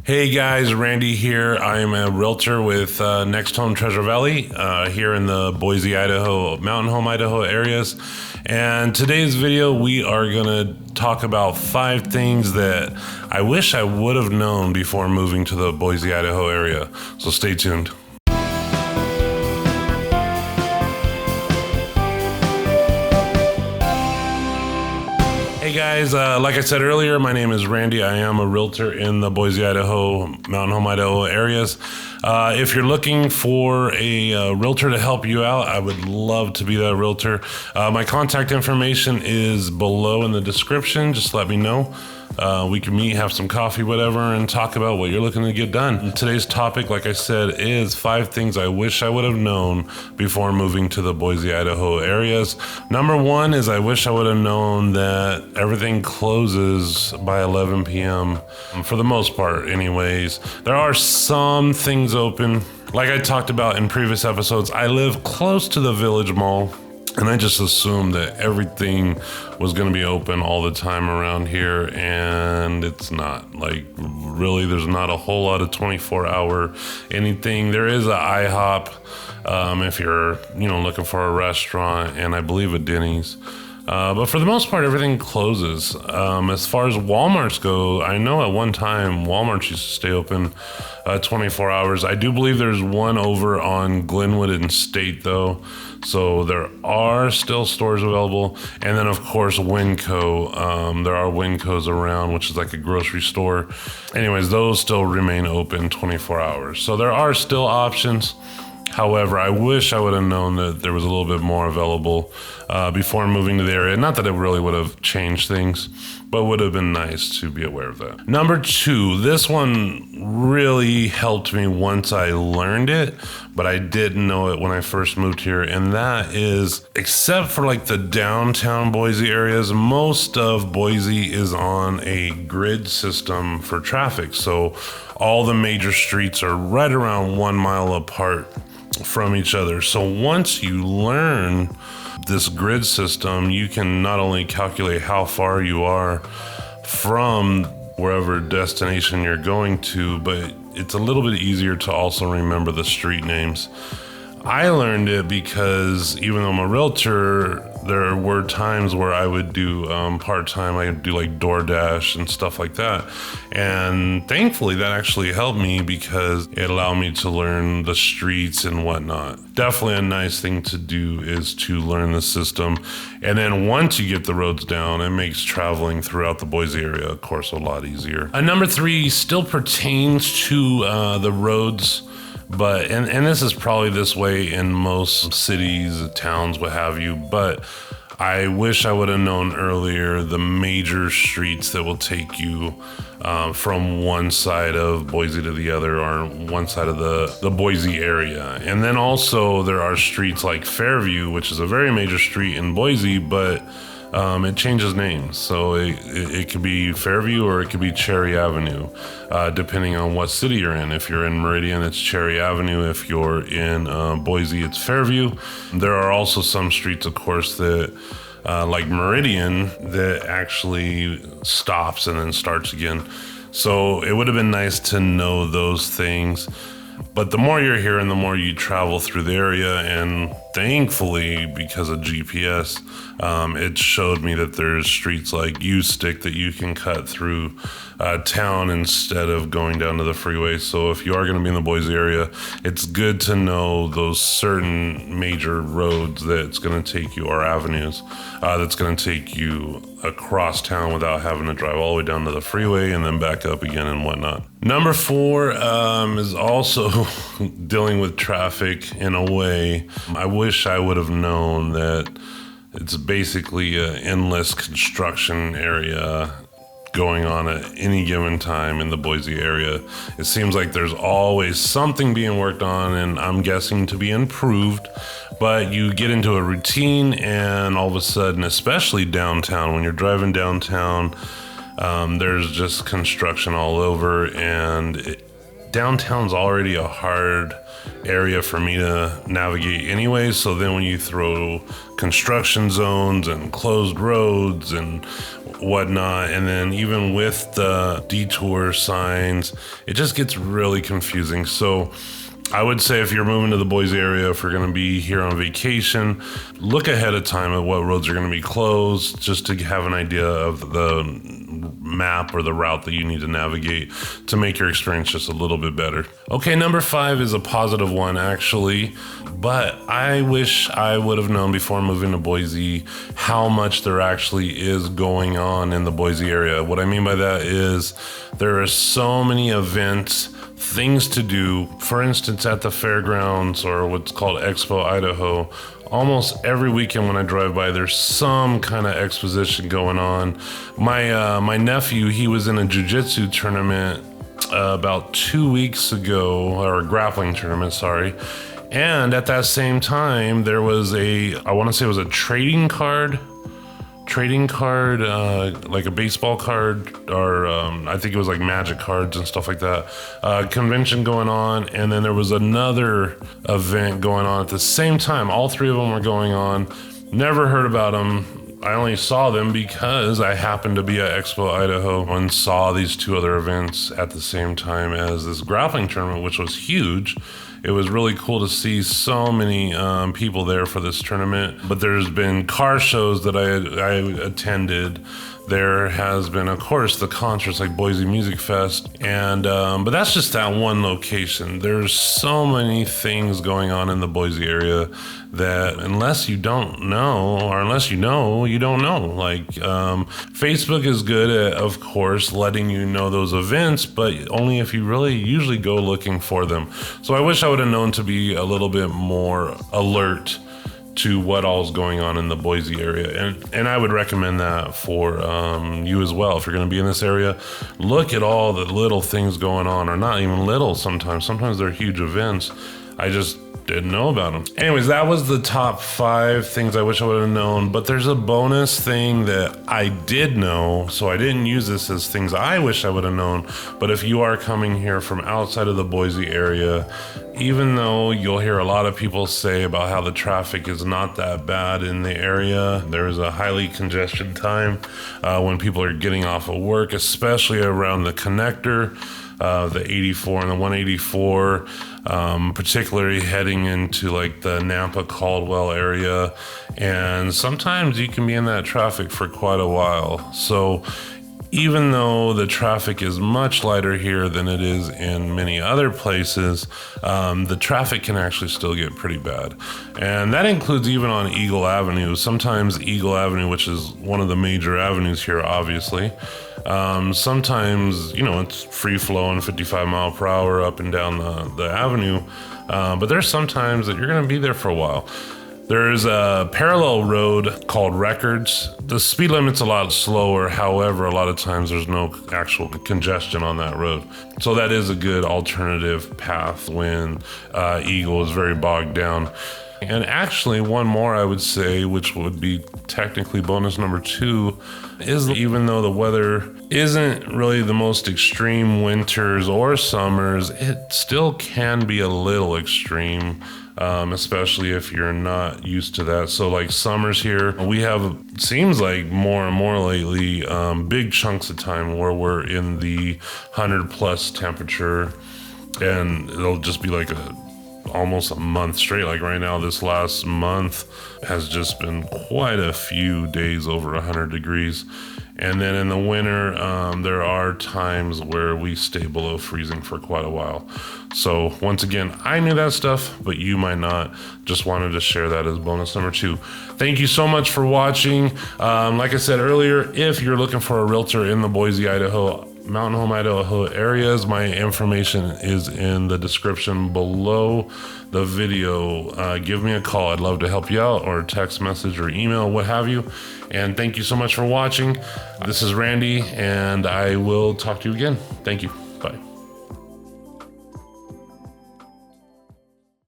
Hey guys, Randy here. I am a realtor with NextHome Treasure Valley here in the Boise, Idaho, Mountain Home, Idaho areas. And today's video, we are going to talk about 5 things that I wish I would have known before moving to the Boise, Idaho area. So stay tuned. Hey guys, like I said earlier, my name is Randy. I am a realtor in the Boise, Idaho, Mountain Home, Idaho areas. If you're looking for a realtor to help you out, I would love to be that realtor. My contact information is below in the description. Just let me know. We can meet, have some coffee, whatever, and talk about what you're looking to get done. Today's topic, like I said, is 5 things I wish I would have known before moving to the Boise, Idaho areas. Number 1 is I wish I would have known that everything closes by 11 p.m. for the most part anyways. There are some things open. Like I talked about in previous episodes, I live close to the Village Mall. And I just assumed that everything was going to be open all the time around here, and it's not. Like, really, there's not a whole lot of 24-hour anything. There is a IHOP if you're, looking for a restaurant, and I believe a Denny's. But for the most part, everything closes. As far as Walmarts go, I know at one time Walmart used to stay open 24 hours. I do believe there's one over on Glenwood and State, though. So there are still stores available. And then, of course, Winco. There are Wincos around, which is like a grocery store. Anyways, those still remain open 24 hours. So there are still options. However, I wish I would have known that there was a little bit more available before moving to the area. Not that it really would have changed things, but would have been nice to be aware of that. Number 2, this one really helped me once I learned it, but I didn't know it when I first moved here. And that is, except for like the downtown Boise areas, most of Boise is on a grid system for traffic. So all the major streets are right around 1 mile apart from each other. So once you learn this grid system, you can not only calculate how far you are from wherever destination you're going to, but it's a little bit easier to also remember the street names. I learned it because even though I'm a realtor, there were times where I would do part-time. I would do like DoorDash and stuff like that. And thankfully that actually helped me because it allowed me to learn the streets and whatnot. Definitely a nice thing to do is to learn the system. And then once you get the roads down, it makes traveling throughout the Boise area, of course, a lot easier. Number 3 still pertains to the roads. But, and this is probably this way in most cities, towns, what have you, but I wish I would have known earlier the major streets that will take you from one side of Boise to the other, or one side of the Boise area. And then also there are streets like Fairview, which is a very major street in Boise, but it changes names. So it could be Fairview or it could be Cherry Avenue, depending on what city you're in. If you're in Meridian, it's Cherry Avenue. If you're in Boise, it's Fairview. There are also some streets, of course, that like Meridian, that actually stops and then starts again. So it would have been nice to know those things. But the more you're here and the more you travel through the area, and thankfully, because of GPS, it showed me that there's streets like U-Stick that you can cut through town instead of going down to the freeway. So if you are going to be in the Boise area, it's good to know those certain major roads that's going to take you, or avenues, that's going to take you across town without having to drive all the way down to the freeway and then back up again and whatnot. Number 4 is also dealing with traffic in a way. I wish I would have known that it's basically an endless construction area going on at any given time in the Boise area. It seems like there's always something being worked on, and I'm guessing to be improved, but you get into a routine, and all of a sudden, especially downtown, when you're driving downtown, there's just construction all over, and downtown's already a hard area for me to navigate anyway. So then when you throw construction zones and closed roads and whatnot, and then even with the detour signs, it just gets really confusing. So I would say if you're moving to the Boise area, if you're going to be here on vacation, look ahead of time at what roads are going to be closed, just to have an idea of the map or the route that you need to navigate to make your experience just a little bit better. Okay, number 5 is a positive one, actually, but I wish I would have known before moving to Boise how much there actually is going on in the Boise area. What I mean by that is there are so many events, things to do. For instance, at the fairgrounds or what's called Expo Idaho, almost every weekend when I drive by, there's some kind of exposition going on. My nephew, he was in a jiu-jitsu tournament about 2 weeks ago, or a grappling tournament, sorry. And at that same time, there was I want to say it was a trading card, like a baseball card, or I think it was like magic cards and stuff like that. Convention going on, and then there was another event going on at the same time. All 3 of them were going on. Never heard about them. I only saw them because I happened to be at Expo Idaho and saw these 2 other events at the same time as this grappling tournament, which was huge. It was really cool to see so many people there for this tournament. But there's been car shows that I attended. There has been, of course, the concerts like Boise Music Fest, and but that's just that one location. There's so many things going on in the Boise area that unless you don't know, or unless you know, you don't know. Like Facebook is good at, of course, letting you know those events, but only if you really usually go looking for them. So I wish I would have known to be a little bit more alert to what all's going on in the Boise area. And I would recommend that for you as well. If you're going to be in this area, look at all the little things going on, or not even little sometimes. Sometimes they're huge events. I just didn't know about them. Anyways, that was the top 5 things I wish I would have known, but there's a bonus thing that I did know, so I didn't use this as things I wish I would have known. But if you are coming here from outside of the Boise area, even though you'll hear a lot of people say about how the traffic is not that bad in the area, there is a highly congested time when people are getting off of work, especially around the connector, the 84 and the 184, particularly heading into like the Nampa Caldwell area. And sometimes you can be in that traffic for quite a while. So even though the traffic is much lighter here than it is in many other places, the traffic can actually still get pretty bad. And that includes even on Eagle Avenue. Sometimes Eagle Avenue, which is one of the major avenues here, obviously, sometimes, it's free flowing 55 mile per hour up and down the avenue. But there's some times that you're going to be there for a while. There's a parallel road called Records. The speed limit's a lot slower. However, a lot of times there's no actual congestion on that road. So that is a good alternative path when Eagle is very bogged down. And actually, one more I would say, which would be technically bonus number 2, is even though the weather isn't really the most extreme winters or summers, it still can be a little extreme. Especially if you're not used to that. So like summers here, we have, seems like more and more lately, big chunks of time where we're in the 100 plus temperature, and it'll just be like almost a month straight. Like right now, this last month has just been quite a few days over 100 degrees. And then in the winter, there are times where we stay below freezing for quite a while. So once again, I knew that stuff, but you might not. Just wanted to share that as bonus number 2. Thank you so much for watching. Like I said earlier, if you're looking for a realtor in the Boise, Idaho, Mountain Home, Idaho areas, my information is in the description below the video. Give me a call. I'd love to help you out, or text message or email, what have you. And thank you so much for watching. This is Randy, and I will talk to you again. Thank you.